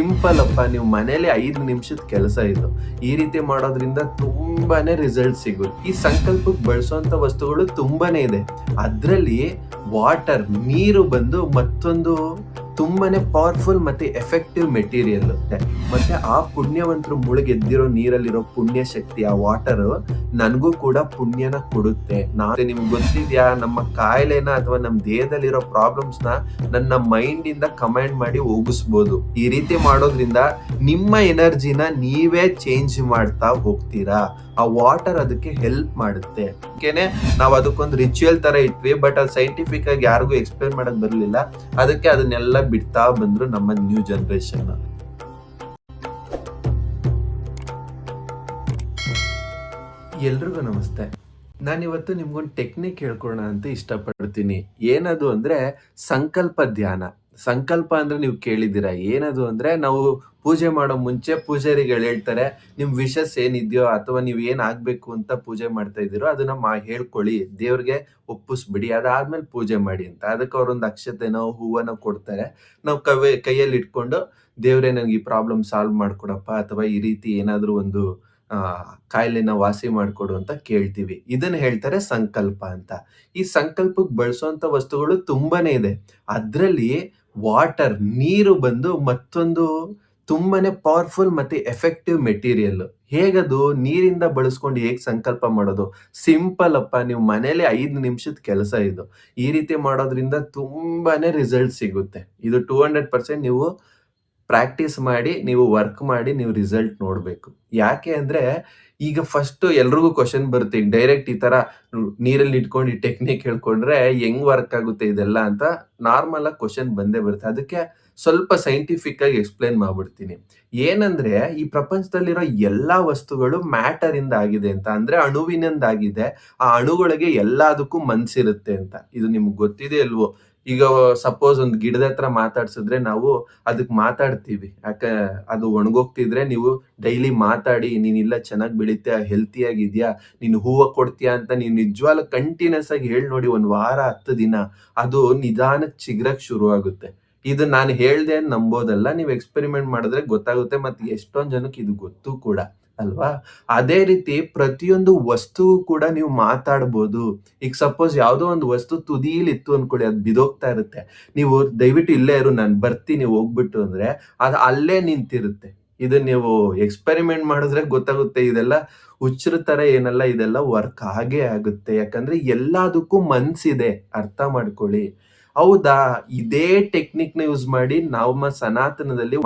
Simple ಅಪ್ಪ, ನೀವು ಮನೇಲಿ 5 ನಿಮಿಷದ ಕೆಲಸ ಇದು. ಈ ರೀತಿ ಮಾಡೋದ್ರಿಂದ ತುಂಬಾನೇ ರಿಸಲ್ಟ್ ಸಿಗುತ್ತೆ. ಈ ಸಂಕಲ್ಪಕ್ಕೆ ಬಳಸುವಂತ ವಸ್ತುಗಳು ತುಂಬಾನೇ ಇದೆ. ಅದ್ರಲ್ಲಿ ವಾಟರ್, ನೀರು ಬಂದು ಮತ್ತೊಂದು ತುಂಬಾನೇ ಪವರ್ಫುಲ್ ಮತ್ತೆ ಎಫೆಕ್ಟಿವ್ ಮೆಟೀರಿಯಲ್. ಮತ್ತೆ ಆ ಪುಣ್ಯವಂತರು ಮುಳುಗೆದ್ದಿರೋ ನೀರಲ್ಲಿರೋ ಪುಣ್ಯ ಶಕ್ತಿ, ಆ ವಾಟರ್ ನನಗೂ ಕೂಡ ಪುಣ್ಯನ ಕೊಡುತ್ತೆ. ನಿಮ್ಗೆ ಗೊತ್ತಿದ್ಯಾ, ನಮ್ಮ ಕಾಯಿಲೆನ ಅಥವಾ ನಮ್ಮ ದೇಹದಲ್ಲಿರೋ ಪ್ರಾಬ್ಲಮ್ಸ್ ನ ನನ್ನ ಮೈಂಡ್ ಇಂದ ಕಮಾಂಡ್ ಮಾಡಿ ಹೋಗಿಸ್ಬೋದು. ಈ ರೀತಿ ಮಾಡೋದ್ರಿಂದ ನಿಮ್ಮ ಎನರ್ಜಿನ ನೀವೇ ಚೇಂಜ್ ಮಾಡ್ತಾ ಹೋಗ್ತೀರಾ. ಆ ವಾಟರ್ ಅದಕ್ಕೆ ಹೆಲ್ಪ್ ಮಾಡುತ್ತೆ. ನಾವು ಅದಕ್ಕೊಂದು ರಿಚುವಲ್ ತರ ಇಟ್ವಿ, ಬಟ್ ಅದು ಸೈಂಟಿಫಿಕ್ ಆಗಿ ಯಾರಿಗೂ ಎಕ್ಸ್ಪ್ಲೇನ್ ಮಾಡಕ್ ಬರ್ಲಿಲ್ಲ. ಅದಕ್ಕೆ ಅದನ್ನೆಲ್ಲ ಬಿಡ್ತಾ ಬಂದ್ರು ನಮ್ಮ ನ್ಯೂ ಜನರೇಷನ್. ಎಲ್ರಿಗೂ ನಮಸ್ತೆ. ನಾನಿವತ್ತು ನಿಮ್ಗೊಂದು ಟೆಕ್ನಿಕ್ ಹೇಳ್ಕೊಡೋಣ ಅಂತ ಇಷ್ಟಪಡ್ತೀನಿ. ಏನದು ಅಂದ್ರೆ ಸಂಕಲ್ಪ ಧ್ಯಾನ. ಸಂಕಲ್ಪ ಅಂದ್ರೆ ನೀವು ಕೇಳಿದ್ದೀರಾ. ಏನದು ಅಂದ್ರೆ, ನಾವು ಪೂಜೆ ಮಾಡೋ ಮುಂಚೆ ಪೂಜಾರಿಗಳು ಹೇಳ್ತಾರೆ, ನಿಮ್ ವಿಶಸ್ ಏನಿದೆಯೋ ಅಥವಾ ನೀವ್ ಏನ್ ಆಗ್ಬೇಕು ಅಂತ ಪೂಜೆ ಮಾಡ್ತಾ ಇದ್ದೀರೋ ಅದನ್ನ ಹೇಳ್ಕೊಳ್ಳಿ, ದೇವ್ರಿಗೆ ಒಪ್ಪಿಸ್ಬಿಡಿ, ಅದಾದ್ಮೇಲೆ ಪೂಜೆ ಮಾಡಿ ಅಂತ. ಅದಕ್ಕೆ ಅವ್ರೊಂದು ಅಕ್ಷತೆನೋ ಹೂವನೋ ಕೊಡ್ತಾರೆ. ನಾವು ಕೈಯಲ್ಲಿ ಇಟ್ಕೊಂಡು, ದೇವ್ರೆ ನನ್ಗೆ ಈ ಪ್ರಾಬ್ಲಮ್ ಸಾಲ್ವ್ ಮಾಡ್ಕೊಡಪ್ಪ ಅಥವಾ ಈ ರೀತಿ ಏನಾದ್ರೂ ಒಂದು ಕಾಯಿಲೆನ ವಾಸಿ ಮಾಡ್ಕೊಡು ಅಂತ ಕೇಳ್ತೀವಿ. ಇದನ್ನ ಹೇಳ್ತಾರೆ ಸಂಕಲ್ಪ ಅಂತ. ಈ ಸಂಕಲ್ಪಕ್ಕೆ ಬಳಸುವಂತ ವಸ್ತುಗಳು ತುಂಬಾನೇ ಇದೆ. ಅದ್ರಲ್ಲಿ ವಾಟರ್, ನೀರು ಬಂದು ಮತ್ತೊಂದು ತುಂಬಾನೇ ಪವರ್ಫುಲ್ ಮತ್ತೆ ಎಫೆಕ್ಟಿವ್ ಮೆಟೀರಿಯಲ್. ಹೇಗದು ನೀರಿಂದ ಬಳಸ್ಕೊಂಡು ಹೇಗ್ ಸಂಕಲ್ಪ ಮಾಡೋದು? ಸಿಂಪಲ್ ಅಪ್ಪ, ನೀವು ಮನೇಲಿ 5 ನಿಮಿಷದ ಕೆಲಸ ಇದು. ಈ ರೀತಿ ಮಾಡೋದ್ರಿಂದ ತುಂಬಾನೇ ರಿಸಲ್ಟ್ ಸಿಗುತ್ತೆ. ಇದು 200% ನೀವು ಪ್ರಾಕ್ಟೀಸ್ ಮಾಡಿ, ನೀವು ವರ್ಕ್ ಮಾಡಿ, ನೀವು ರಿಸಲ್ಟ್ ನೋಡ್ಬೇಕು. ಯಾಕೆ ಅಂದ್ರೆ, ಈಗ ಫಸ್ಟ್ ಎಲ್ರಿಗೂ ಕ್ವಶನ್ ಬರುತ್ತೆ. ಈಗ ಡೈರೆಕ್ಟ್ ಈ ತರ ನೀರಲ್ಲಿ ಇಟ್ಕೊಂಡು ಈ ಟೆಕ್ನಿಕ್ ಹೇಳ್ಕೊಂಡ್ರೆ ಹೆಂಗ್ ವರ್ಕ್ ಆಗುತ್ತೆ ಇದೆಲ್ಲ ಅಂತ ನಾರ್ಮಲ್ ಆಗಿ ಕ್ವಶನ್ ಬಂದೇ ಬರುತ್ತೆ. ಅದಕ್ಕೆ ಸ್ವಲ್ಪ ಸೈಂಟಿಫಿಕ್ ಆಗಿ ಎಕ್ಸ್ಪ್ಲೇನ್ ಮಾಡ್ಬಿಡ್ತೀನಿ. ಏನಂದ್ರೆ, ಈ ಪ್ರಪಂಚದಲ್ಲಿರೋ ಎಲ್ಲಾ ವಸ್ತುಗಳು ಮ್ಯಾಟರ್ ಇಂದ ಆಗಿದೆ ಅಂತ. ಅಂದ್ರೆ ಅಣುವಿನಿಂದ ಆಗಿದೆ. ಆ ಅಣುಗಳಿಗೆ ಎಲ್ಲದಕ್ಕೂ ಮನ್ಸಿರುತ್ತೆ ಅಂತ. ಇದು ನಿಮ್ಗೆ ಗೊತ್ತಿದೆ ಅಲ್ವೋ? ಈಗ ಸಪೋಸ್ ಒಂದು ಗಿಡದ ಹತ್ರ ಮಾತಾಡ್ಸಿದ್ರೆ ನಾವು ಅದಕ್ಕೆ ಮಾತಾಡ್ತೀವಿ. ಅದು ಒಣಗೋಗ್ತಿದ್ರೆ ನೀವು ಡೈಲಿ ಮಾತಾಡಿ, ನೀನಿಲ್ಲ ಚೆನ್ನಾಗಿ ಬೆಳಿತೀಯ, ಹೆಲ್ತಿ ಆಗಿದ್ಯಾ, ನೀನು ಹೂವ ಕೊಡ್ತೀಯಾ ಅಂತ ನೀವು ನಿಜವಾಗ್ಲೂ ಕಂಟಿನ್ಯೂಸ್ ಆಗಿ ಹೇಳಿ ನೋಡಿ, 1 ವಾರ 10 ದಿನ ಅದು ನಿಧಾನಕ್ಕೆ ಚಿಗುರಕ್ ಶುರು ಆಗುತ್ತೆ. ಇದು ನಾನು ಹೇಳ್ದೆ ಅಂತ ನಂಬೋದಲ್ಲ, ನೀವು ಎಕ್ಸ್ಪೆರಿಮೆಂಟ್ ಮಾಡಿದ್ರೆ ಗೊತ್ತಾಗುತ್ತೆ. ಮತ್ತೆ ಎಷ್ಟೊಂದ್ ಜನಕ್ಕೆ ಇದು ಗೊತ್ತು ಕೂಡ ಅಲ್ವಾ? ಅದೇ ರೀತಿ ಪ್ರತಿಯೊಂದು ವಸ್ತುವು ಕೂಡ ನೀವು ಮಾತಾಡ್ಬೋದು. ಈಗ ಸಪೋಸ್ ಯಾವ್ದೋ ಒಂದು ವಸ್ತು ತುದೀಲಿ ಇತ್ತು ಅನ್ಕೊಳ್ಳಿ, ಅದು ಬಿದೋಗ್ತಾ ಇರುತ್ತೆ. ನೀವು ದಯವಿಟ್ಟು ಇಲ್ಲೇ ಇರು, ನಾನು ಬರ್ತೀನಿ ಹೋಗ್ಬಿಟ್ಟು ಅಂದ್ರೆ ಅದು ಅಲ್ಲೇ ನಿಂತಿರುತ್ತೆ. ಇದನ್ನ ನೀವು ಎಕ್ಸ್ಪೆರಿಮೆಂಟ್ ಮಾಡಿದ್ರೆ ಗೊತ್ತಾಗುತ್ತೆ. ಇದೆಲ್ಲ ಹುಚ್ಚರ ತರ ಏನಲ್ಲ, ಇದೆಲ್ಲ ವರ್ಕ್ ಆಗೇ ಆಗುತ್ತೆ. ಯಾಕಂದ್ರೆ ಎಲ್ಲದಕ್ಕೂ ಮನ್ಸಿದೆ, ಅರ್ಥ ಮಾಡ್ಕೊಳ್ಳಿ. ಹೌದಾ? ಇದೇ ಟೆಕ್ನಿಕ್ ನ ಯೂಸ್ ಮಾಡಿ ನಮ್ಮ ಸನಾತನದಲ್ಲಿ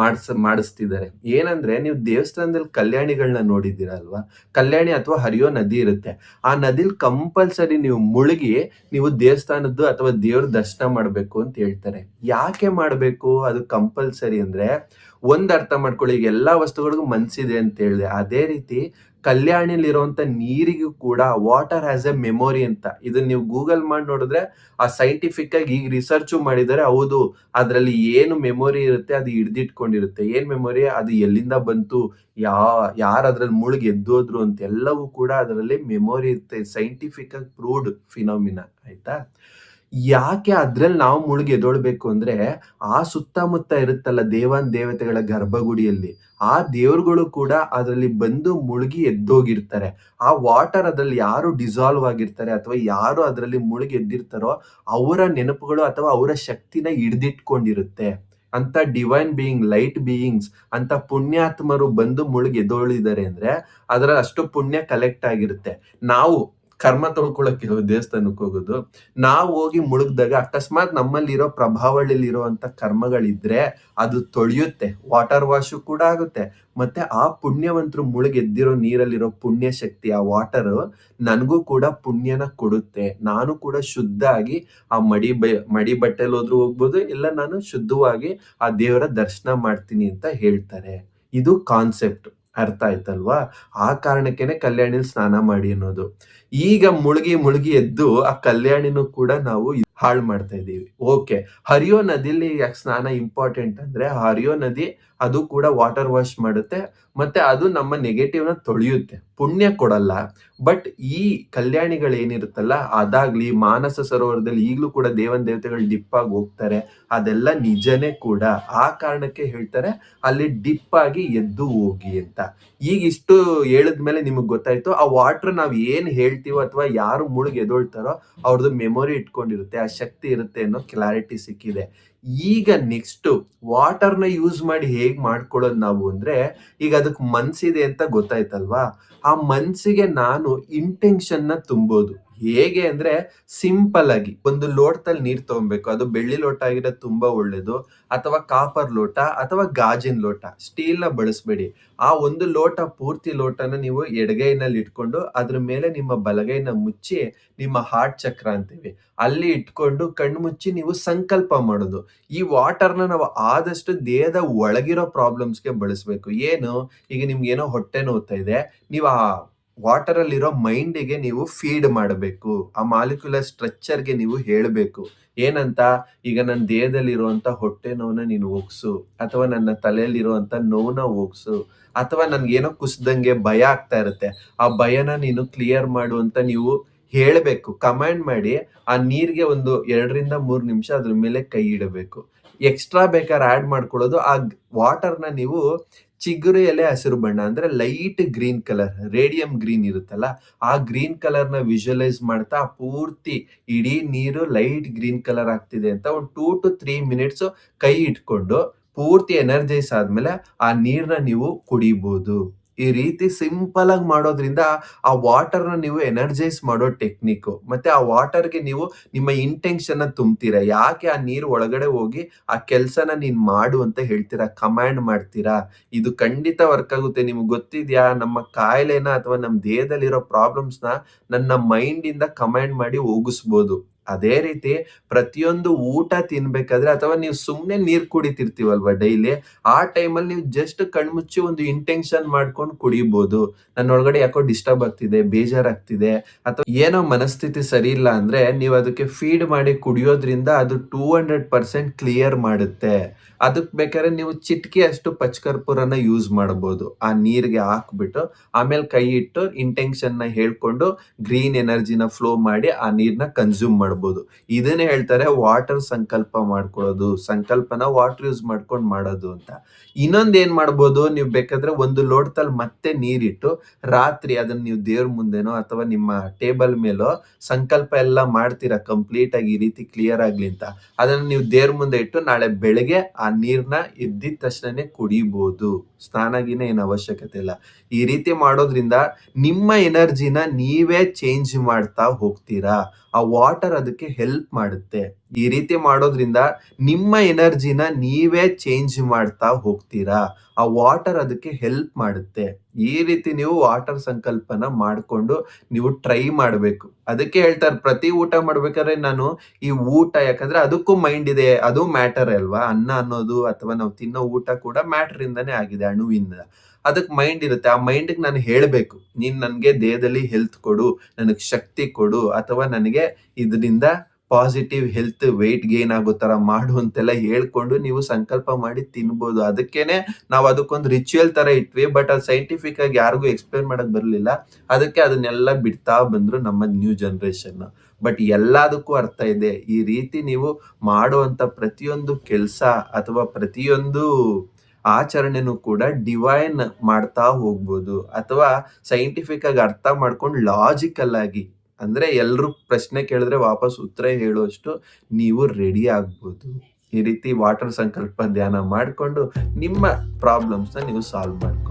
ಮಾಡಿಸ್ತಿದ್ದಾರೆ. ಏನಂದ್ರೆ, ನೀವು ದೇವಸ್ಥಾನದಲ್ಲಿ ಕಲ್ಯಾಣಿಗಳನ್ನ ನೋಡಿದ್ದೀರಾ ಅಲ್ವಾ? ಕಲ್ಯಾಣಿ ಅಥವಾ ಹರಿಯೋ ನದಿ ಇರುತ್ತೆ. ಆ ನದಿಲ್ ಕಂಪಲ್ಸರಿ ನೀವು ಮುಳುಗಿ ನೀವು ದೇವಸ್ಥಾನದ್ದು ಅಥವಾ ದೇವ್ರ ದರ್ಶನ ಮಾಡ್ಬೇಕು ಅಂತ ಹೇಳ್ತಾರೆ. ಯಾಕೆ ಮಾಡ್ಬೇಕು ಅದು ಕಂಪಲ್ಸರಿ ಅಂದ್ರೆ, ಒಂದ್ ಅರ್ಥ ಮಾಡ್ಕೊಳ್ಳಿ, ಈಗ ಎಲ್ಲಾ ವಸ್ತುಗಳಿಗೂ ಮನ್ಸಿದೆ ಅಂತ ಹೇಳಿದೆ. ಅದೇ ರೀತಿ ಕಲ್ಯಾಣಿಲಿರುವಂತ ನೀರಿಗೂ ಕೂಡ ವಾಟರ್ ಹ್ಯಾಸ್ ಎ ಮೆಮೊರಿ ಅಂತ. ಇದನ್ನ ನೀವು ಗೂಗಲ್ ಮಾಡಿ ನೋಡಿದ್ರೆ ಆ ಸೈಂಟಿಫಿಕ್ ಆಗಿ ಈಗ ರಿಸರ್ಚ್ ಮಾಡಿದರೆ, ಹೌದು ಅದ್ರಲ್ಲಿ ಏನು ಮೆಮೊರಿ ಇರುತ್ತೆ ಅದು ಹಿಡ್ದಿಟ್ಕೊಂಡಿರುತ್ತೆ. ಏನ್ ಮೆಮೊರಿ, ಅದು ಎಲ್ಲಿಂದ ಬಂತು, ಯಾರು ಅದ್ರಲ್ಲಿ ಮುಳುಗಿ ಎದ್ದೋದ್ರು ಅಂತ ಎಲ್ಲವೂ ಕೂಡ ಅದರಲ್ಲಿ ಮೆಮೊರಿ ಇರುತ್ತೆ. ಸೈಂಟಿಫಿಕ್ ಆಗಿ ಪ್ರೂವ್ಡ್ ಫಿನಾಮಿನಾ, ಆಯ್ತಾ? ಯಾಕೆ ಅದ್ರಲ್ಲಿ ನಾವು ಮುಳುಗಿ ಎದ್ದೊಳ್ಬೇಕು ಅಂದ್ರೆ, ಆ ಸುತ್ತಮುತ್ತ ಇರುತ್ತಲ್ಲ ದೇವಾನ್ ದೇವತೆಗಳ ಗರ್ಭಗುಡಿಯಲ್ಲಿ, ಆ ದೇವ್ರುಗಳು ಕೂಡ ಅದರಲ್ಲಿ ಬಂದು ಮುಳುಗಿ ಎದ್ದೋಗಿರ್ತಾರೆ. ಆ ವಾಟರ್ ಅದ್ರಲ್ಲಿ ಯಾರು ಡಿಸಾಲ್ವ್ ಆಗಿರ್ತಾರೆ ಅಥವಾ ಯಾರು ಅದರಲ್ಲಿ ಮುಳುಗಿ ಎದ್ದಿರ್ತಾರೋ ಅವರ ನೆನಪುಗಳು ಅಥವಾ ಅವರ ಶಕ್ತಿನ ಹಿಡ್ದಿಟ್ಕೊಂಡಿರುತ್ತೆ. ಅಂತ ಡಿವೈನ್ ಬೀಯಿಂಗ್, ಲೈಟ್ ಬೀಯಿಂಗ್ಸ್ ಅಂತ ಪುಣ್ಯಾತ್ಮರು ಬಂದು ಮುಳುಗಿ ಎದ್ದೊಳಿದ್ದಾರೆ ಅಂದ್ರೆ ಅದರ ಅಷ್ಟು ಪುಣ್ಯ ಕಲೆಕ್ಟ್ ಆಗಿರುತ್ತೆ. ನಾವು ಕರ್ಮ ತೊಳ್ಕೊಳಕ್ಕೆ ದೇವಸ್ಥಾನಕ್ಕೆ ಹೋಗೋದು. ನಾವು ಹೋಗಿ ಮುಳುಗ್ದಾಗ ಅಕಸ್ಮಾತ್ ನಮ್ಮಲ್ಲಿರೋ ಪ್ರಭಾವಳಿಲಿರುವಂತ ಕರ್ಮಗಳಿದ್ರೆ ಅದು ತೊಳೆಯುತ್ತೆ. ವಾಟರ್ ವಾಶು ಕೂಡ ಆಗುತ್ತೆ. ಮತ್ತೆ ಆ ಪುಣ್ಯವಂತರು ಮುಳುಗೆದ್ದಿರೋ ನೀರಲ್ಲಿರೋ ಪುಣ್ಯ ಶಕ್ತಿ, ಆ ವಾಟರ್ ನನಗೂ ಕೂಡ ಪುಣ್ಯನ ಕೊಡುತ್ತೆ. ನಾನು ಕೂಡ ಶುದ್ಧ ಆಗಿ ಆ ಮಡಿ ಬಟ್ಟೆಲ್ ಹೋದ್ರು ಹೋಗ್ಬೋದು, ಇಲ್ಲ ನಾನು ಶುದ್ಧವಾಗಿ ಆ ದೇವರ ದರ್ಶನ ಮಾಡ್ತೀನಿ ಅಂತ ಹೇಳ್ತಾರೆ. ಇದು ಕಾನ್ಸೆಪ್ಟ್. ಅರ್ಥ ಆಯ್ತಲ್ವಾ? ಆ ಕಾರಣಕ್ಕೇನೆ ಕಲ್ಯಾಣಿಲಿ ಸ್ನಾನ ಮಾಡಿ ಅನ್ನೋದು. ಈಗ ಮುಳುಗಿ ಎದ್ದು ಆ ಕಲ್ಯಾಣಿನೂ ಕೂಡ ನಾವು ಹಾಳು ಮಾಡ್ತಾ ಇದೀವಿ. ಓಕೆ. ಹರಿಯೋ ನದಿಲಿ ಯಾಕೆ ಸ್ನಾನ ಇಂಪಾರ್ಟೆಂಟ್ ಅಂದ್ರೆ, ಆ ಹರಿಯೋ ನದಿ ಅದು ಕೂಡ ವಾಟರ್ ವಾಶ್ ಮಾಡುತ್ತೆ. ಮತ್ತೆ ಅದು ನಮ್ಮ ನೆಗೆಟಿವ್‌ನ ತೊಳೆಯುತ್ತೆ. ಪುಣ್ಯ ಕೊಡಲ್ಲ. ಬಟ್ ಈ ಕಲ್ಯಾಣಿಗಳೇನಿರುತ್ತಲ್ಲ, ಅದಾಗ್ಲಿ ಮಾನಸ ಸರೋವರದಲ್ಲಿ ಈಗ್ಲೂ ಕೂಡ ದೇವತೆಗಳು ಡಿಪ್ ಆಗಿ ಹೋಗ್ತಾರೆ. ಅದೆಲ್ಲ ನಿಜನೇ ಕೂಡ. ಆ ಕಾರಣಕ್ಕೆ ಹೇಳ್ತಾರೆ ಅಲ್ಲಿ ಡಿಪ್ ಆಗಿ ಎದ್ದು ಹೋಗಿ ಅಂತ. ಈಗ ಇಷ್ಟು ಹೇಳಿದ್ಮೇಲೆ ನಿಮಗ್ ಗೊತ್ತಾಯ್ತು, ಆ ವಾಟರ್ ನಾವ್ ಏನ್ ಹೇಳ್ತೀವೋ ಅಥವಾ ಯಾರು ಮುಳುಗ್ ಎದ್ದೇಳ್ತಾರೋ ಅವ್ರದ್ದು ಮೆಮೊರಿ ಇಟ್ಕೊಂಡಿರುತ್ತೆ, ಆ ಶಕ್ತಿ ಇರುತ್ತೆ ಅನ್ನೋ ಕ್ಲಾರಿಟಿ ಸಿಕ್ಕಿದೆ. ಈಗ ನೆಕ್ಸ್ಟ್ ವಾಟರ್‌ನ ಯೂಸ್ ಮಾಡಿ ಹೇಗ್ ಮಾಡ್ಕೊಳ್ಳೋದು ನಾವು ಅಂದ್ರೆ, ಈಗ ಅದಕ್ ಮನ್ಸಿದೆ ಅಂತ ಗೊತ್ತಾಯ್ತಲ್ವಾ? ಆ ಮನ್ಸಿಗೆ ನಾನು ಇಂಟೆನ್ಷನ್‌ನ ತುಂಬೋದು. ಹೇಗೆ ಅಂದ್ರೆ ಸಿಂಪಲ್ ಆಗಿ ಒಂದು ಲೋಟದಲ್ಲಿ ನೀರ್ ತಗೊಂಬೇಕು. ಅದು ಬೆಳ್ಳಿ ಲೋಟ ಆಗಿರೋದು ತುಂಬಾ ಒಳ್ಳೇದು. ಅಥವಾ ಕಾಪರ್ ಲೋಟ ಅಥವಾ ಗಾಜಿನ ಲೋಟ. ಸ್ಟೀಲ್‌ನ ಬಳಸಬೇಡಿ. ಆ ಒಂದು ಲೋಟ ಪೂರ್ತಿ ಲೋಟನ ನೀವು ಎಡಗೈನಲ್ಲಿ ಇಟ್ಕೊಂಡು ಅದ್ರ ಮೇಲೆ ನಿಮ್ಮ ಬಲಗೈನ ಮುಚ್ಚಿ ನಿಮ್ಮ ಹಾರ್ಟ್ ಚಕ್ರ ಅಂತೀವಿ. ಅಲ್ಲಿ ಇಟ್ಕೊಂಡು ಕಣ್ಣು ಮುಚ್ಚಿ ನೀವು ಸಂಕಲ್ಪ ಮಾಡೋದು. ಈ ವಾಟರ್‌ನ ನಾವು ಆದಷ್ಟು ದೇಹದ ಒಳಗಿರೋ ಪ್ರಾಬ್ಲಮ್ಸ್‌ಗೆ ಬಳಸಬೇಕು. ಏನು? ಈಗ ನಿಮ್ಗೇನೋ ಹೊಟ್ಟೆ ನೋವ್ತಾ ಇದೆ. ನೀವು ಆ ವಾಟರ್ ಅಲ್ಲಿರೋ ಮೈಂಡಿಗೆ ನೀವು ಫೀಡ್ ಮಾಡಬೇಕು. ಆ ಮಾಲಿಕ್ಯುಲರ್ ಸ್ಟ್ರಕ್ಚರ್‌ಗೆ ನೀವು ಹೇಳ್ಬೇಕು. ಏನಂತ? ಈಗ ನನ್ನ ದೇಹದಲ್ಲಿರುವಂತ ಹೊಟ್ಟೆ ನೋವನ್ನ ನೀನು ಹೋಗ್ಸು, ಅಥವಾ ನನ್ನ ತಲೆಯಲ್ಲಿರುವಂತ ನೋವನ್ನ ಹೋಗ್ಸು, ಅಥವಾ ನನ್ಗೇನೋ ಕುಸ್ದಂಗೆ ಭಯ ಆಗ್ತಾ ಇರುತ್ತೆ. ಆ ಭಯನ ನೀನು ಕ್ಲಿಯರ್ ಮಾಡು ಅಂತ ನೀವು ಹೇಳ್ಬೇಕು. ಕಮಾಂಡ್ ಮಾಡಿ ಆ ನೀರ್ಗೆ ಒಂದು 2 ರಿಂದ 3 ನಿಮಿಷ ಅದ್ರ ಮೇಲೆ ಕೈ ಇಡಬೇಕು. ಎಕ್ಸ್ಟ್ರಾ ಬೇಕಾದ್ರೆ ಆಡ್ ಮಾಡ್ಕೊಳ್ಳೋದು. ಆ ವಾಟರ್‌ನ ನೀವು ಚಿಗುರು ಎಲೆ ಹಸಿರು ಬಣ್ಣ ಅಂದ್ರೆ light green colour, radium green ಇರುತ್ತಲ್ಲ, ಆ ಗ್ರೀನ್ ಕಲರ್‌ನ ವಿಜುವಲೈಸ್ ಮಾಡ್ತಾ ಪೂರ್ತಿ ಇಡೀ ನೀರು ಲೈಟ್ ಗ್ರೀನ್ ಕಲರ್ ಆಗ್ತಿದೆ ಅಂತ ಒಂದು 2-3 ಮಿನಿಟ್ಸ್ ಕೈ ಇಟ್ಕೊಂಡು ಪೂರ್ತಿ ಎನರ್ಜೈಸ್ ಆದ್ಮೇಲೆ ಆ ನೀರ್‌ನ ನೀವು ಕುಡಿಬೋದು. ಈ ರೀತಿ ಸಿಂಪಲ್ ಆಗಿ ಮಾಡೋದ್ರಿಂದ ಆ ವಾಟರ್‌ನ ನೀವು ಎನರ್ಜೈಸ್ ಮಾಡೋ ಟೆಕ್ನಿಕ್. ಮತ್ತೆ ಆ ವಾಟರ್‌ಗೆ ನೀವು ನಿಮ್ಮ ಇಂಟೆನ್ಷನ್‌ನ ತುಂಬ್ತೀರಾ. ಯಾಕೆ ಆ ನೀರು ಒಳಗಡೆ ಹೋಗಿ ಆ ಕೆಲ್ಸನ ನೀನ್ ಮಾಡು ಅಂತ ಹೇಳ್ತೀರಾ, ಕಮಾಂಡ್ ಮಾಡ್ತೀರಾ. ಇದು ಖಂಡಿತ ವರ್ಕ್ ಆಗುತ್ತೆ. ನಿಮ್ಗೆ ಗೊತ್ತಿದ್ಯಾ? ನಮ್ಮ ಕಾಯಿಲೆನ ಅಥವಾ ನಮ್ಮ ದೇಹದಲ್ಲಿರೋ ಪ್ರಾಬ್ಲಮ್ಸ್‌ನ ನನ್ನ ಮೈಂಡಿಂದ ಕಮಾಂಡ್ ಮಾಡಿ ಹೋಗಿಸ್ಬೋದು. ಅದೇ ರೀತಿ ಪ್ರತಿಯೊಂದು ಊಟ ತಿನ್ಬೇಕಾದ್ರೆ ಅಥವಾ ನೀವು ಸುಮ್ನೆ ನೀರ್ ಕುಡಿತಿರ್ತೀವಲ್ವಾ ಡೈಲಿ, ಆ ಟೈಮಲ್ಲಿ ನೀವು ಜಸ್ಟ್ ಕಣ್ಮುಚ್ಚಿ ಒಂದು ಇಂಟೆನ್ಷನ್ ಮಾಡ್ಕೊಂಡು ಕುಡಿಬೋದು. ನನ್ನೊಳಗಡೆ ಯಾಕೋ ಡಿಸ್ಟರ್ಬ್ ಆಗ್ತಿದೆ, ಬೇಜಾರಾಗ್ತಿದೆ, ಅಥವಾ ಏನೋ ಮನಸ್ಥಿತಿ ಸರಿ ಇಲ್ಲ ಅಂದ್ರೆ ನೀವು ಅದಕ್ಕೆ ಫೀಡ್ ಮಾಡಿ ಕುಡಿಯೋದ್ರಿಂದ ಅದು 200% ಕ್ಲಿಯರ್ ಮಾಡುತ್ತೆ. ಅದಕ್ ಬೇಕಾದ್ರೆ ನೀವು ಚಿಟಿಕೆ ಅಷ್ಟು ಪಚ್ಕರ್ಪೂರನ ಯೂಸ್ ಮಾಡಬಹುದು. ಆ ನೀರ್ಗೆ ಹಾಕ್ಬಿಟ್ಟು ಆಮೇಲೆ ಕೈ ಇಟ್ಟು ಇಂಟೆನ್ಷನ್‌ನ ಹೇಳ್ಕೊಂಡು ಗ್ರೀನ್ ಎನರ್ಜಿನ ಫ್ಲೋ ಮಾಡಿ ಆ ನೀರ್‌ನ ಕನ್ಸ್ಯೂಮ್ ಮಾಡ್ಬೋದು. ಇದನ್ನೇ ಹೇಳ್ತಾರೆ ವಾಟರ್ ಸಂಕಲ್ಪ ಮಾಡ್ಕೊಳ್ಳೋದು. ಸಂಕಲ್ಪನ ವಾಟರ್ ಯೂಸ್ ಮಾಡ್ಕೊಂಡು ಮಾಡೋದು ಅಂತ. ಇನ್ನೊಂದ್ ಏನ್ ಮಾಡ್ಬೋದು, ನೀವು ಬೇಕಾದ್ರೆ ಒಂದು ಲೋಟದಲ್ಲಿ ಮತ್ತೆ ನೀರಿಟ್ಟು ರಾತ್ರಿ ಅದನ್ನ ನೀವು ದೇವ್ರ ಮುಂದೆನೋ ಅಥವಾ ನಿಮ್ಮ ಟೇಬಲ್ ಮೇಲೋ ಸಂಕಲ್ಪ ಎಲ್ಲ ಮಾಡ್ತೀರಾ ಕಂಪ್ಲೀಟ್ ಆಗಿ ಈ ರೀತಿ ಕ್ಲಿಯರ್ ಆಗ್ಲಿ ಅಂತ. ಅದನ್ನ ನೀವು ದೇವ್ರ ಮುಂದೆ ಇಟ್ಟು ನಾಳೆ ಬೆಳಗ್ಗೆ ಆ ನೀರ್‌ನ ಎದ್ದಿದ ತಕ್ಷಣನೇ ಕುಡಿಬೋದು. ಸ್ನಾನ ಗೀನ ಏನ್ ಅವಶ್ಯಕತೆ ಇಲ್ಲ. ಈ ರೀತಿ ಮಾಡೋದ್ರಿಂದ ನಿಮ್ಮ ಎನರ್ಜಿನ ನೀವೇ ಚೇಂಜ್ ಮಾಡ್ತಾ ಹೋಗ್ತೀರಾ. ಆ ವಾಟರ್ ಅದಕ್ಕೆ ಹೆಲ್ಪ್ ಮಾಡುತ್ತೆ. ಈ ರೀತಿ ಮಾಡೋದ್ರಿಂದ ನಿಮ್ಮ ಎನರ್ಜಿನ ನೀವೇ ಚೇಂಜ್ ಮಾಡ್ತಾ ಹೋಗ್ತೀರಾ. ಆ ವಾಟರ್ ಅದಕ್ಕೆ ಹೆಲ್ಪ್ ಮಾಡುತ್ತೆ. ಈ ರೀತಿ ನೀವು ವಾಟರ್ ಸಂಕಲ್ಪನ ಮಾಡ್ಕೊಂಡು ನೀವು ಟ್ರೈ ಮಾಡ್ಬೇಕು. ಅದಕ್ಕೆ ಹೇಳ್ತಾರೆ ಪ್ರತಿ ಊಟ ಮಾಡ್ಬೇಕಾದ್ರೆ ನಾನು ಈ ಊಟ, ಯಾಕಂದ್ರೆ ಅದಕ್ಕೂ ಮೈಂಡ್ ಇದೆ. ಅದು ಮ್ಯಾಟರ್ ಅಲ್ವಾ? ಅನ್ನ ಅನ್ನೋದು ಅಥವಾ ನಾವು ತಿನ್ನೋ ಊಟ ಕೂಡ ಮ್ಯಾಟರ್ ಇಂದಾನೇ ಆಗಿದೆ, ಅಣುವಿಂದ. ಅದಕ್ ಮೈಂಡ್ ಇರುತ್ತೆ. ಆ ಮೈಂಡ್‌ಗೆ ನಾನು ಹೇಳ್ಬೇಕು, ನೀನ್ ನನ್ಗೆ ದೇಹದಲ್ಲಿ ಹೆಲ್ತ್ ಕೊಡು, ನನಗ್ ಶಕ್ತಿ ಕೊಡು, ಅಥವಾ ನನಗೆ ಇದರಿಂದ ಪಾಸಿಟಿವ್ ಹೆಲ್ತ್ ವೆಯ್ಟ್ ಗೇನ್ ಆಗೋ ತರ ಮಾಡು ಅಂತೆಲ್ಲ ಹೇಳ್ಕೊಂಡು ನೀವು ಸಂಕಲ್ಪ ಮಾಡಿ ತಿನ್ಬೋದು. ಅದಕ್ಕೇನೆ ನಾವು ಅದಕ್ಕೊಂದು ರಿಚುವಲ್ ತರ ಇಟ್ವಿ. ಬಟ್ ಅದು ಸೈಂಟಿಫಿಕ್ ಆಗಿ ಯಾರಿಗೂ ಎಕ್ಸ್‌ಪ್ಲೇನ್ ಮಾಡಕ್ ಬರ್ಲಿಲ್ಲ. ಅದಕ್ಕೆ ಅದನ್ನೆಲ್ಲ ಬಿಡ್ತಾ ಬಂದ್ರು ನಮ್ಮ ನ್ಯೂ ಜನರೇಷನ್. ಬಟ್ ಎಲ್ಲದಕ್ಕೂ ಅರ್ಥ ಇದೆ. ಈ ರೀತಿ ನೀವು ಮಾಡುವಂತ ಪ್ರತಿಯೊಂದು ಕೆಲ್ಸ ಅಥವಾ ಪ್ರತಿಯೊಂದು ಆಚರಣೆನೂ ಕೂಡ ಡಿವೈನ್ ಮಾಡ್ತಾ ಹೋಗ್ಬೋದು. ಅಥವಾ ಸೈಂಟಿಫಿಕ್ ಆಗಿ ಅರ್ಥ ಮಾಡ್ಕೊಂಡು ಲಾಜಿಕಲ್ ಆಗಿ, ಅಂದ್ರೆ ಎಲ್ರು ಪ್ರಶ್ನೆ ಕೇಳಿದ್ರೆ ವಾಪಸ್ ಉತ್ತರ ಹೇಳುವಷ್ಟು ನೀವು ರೆಡಿ ಆಗ್ಬೋದು. ಈ ರೀತಿ ವಾಟರ್ ಸಂಕಲ್ಪ ಧ್ಯಾನ ಮಾಡ್ಕೊಂಡು ನಿಮ್ಮ ಪ್ರಾಬ್ಲಮ್ಸ್‌ನ ನೀವು ಸಾಲ್ವ್ ಮಾಡ್ಬೋದು.